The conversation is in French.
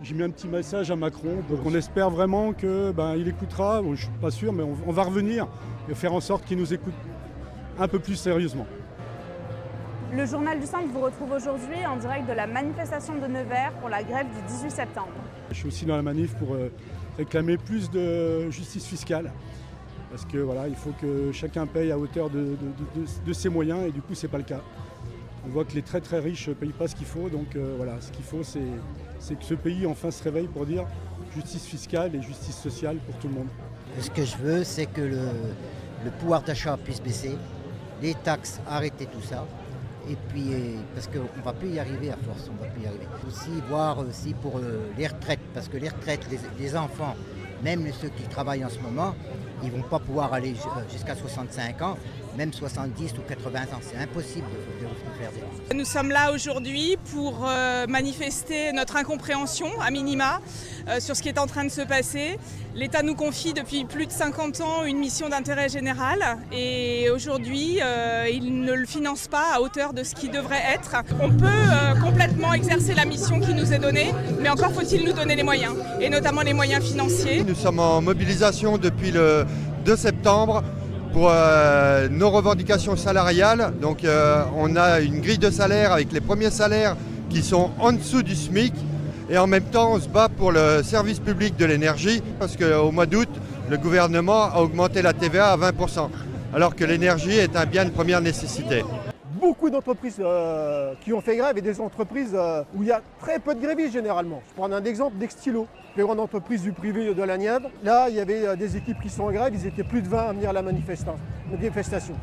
J'ai mis un petit message à Macron, donc on espère vraiment qu'il écoutera, bon, je ne suis pas sûr, mais on va revenir et faire en sorte qu'il nous écoute un peu plus sérieusement. Le Journal du Centre vous retrouve aujourd'hui en direct de la manifestation de Nevers pour la grève du 18 septembre. Je suis aussi dans la manif pour réclamer plus de justice fiscale. Parce que voilà, il faut que chacun paye à hauteur de ses moyens et du coup c'est pas le cas. On voit que les très très riches ne payent pas ce qu'il faut, donc voilà, ce qu'il faut c'est que ce pays enfin se réveille pour dire justice fiscale et justice sociale pour tout le monde. Ce que je veux, c'est que le pouvoir d'achat puisse baisser, les taxes, arrêter tout ça. Et puis, parce qu'on ne va plus y arriver à force, on va plus y arriver. Aussi, voir aussi pour les retraites, parce que les retraites, les enfants, même ceux qui travaillent en ce moment, ils ne vont pas pouvoir aller jusqu'à 65 ans, même 70 ou 80 ans. C'est impossible de faire des... Nous sommes là aujourd'hui pour manifester notre incompréhension, à minima, sur ce qui est en train de se passer. L'État nous confie depuis plus de 50 ans une mission d'intérêt général et aujourd'hui, il ne le finance pas à hauteur de ce qui devrait être. On peut complètement exercer la mission qui nous est donnée, mais encore faut-il nous donner les moyens, et notamment les moyens financiers. Nous sommes en mobilisation depuis le 2 septembre pour nos revendications salariales. Donc on a une grille de salaire avec les premiers salaires qui sont en dessous du SMIC. Et en même temps, on se bat pour le service public de l'énergie parce qu'au mois d'août, le gouvernement a augmenté la TVA à 20%, alors que l'énergie est un bien de première nécessité. Beaucoup d'entreprises qui ont fait grève et des entreprises où il y a très peu de grévistes généralement. Je prends un exemple d'Extilo, plus grande entreprise du privé de la Nièvre. Là, il y avait des équipes qui sont en grève, ils étaient plus de 20 à venir à la manifestation.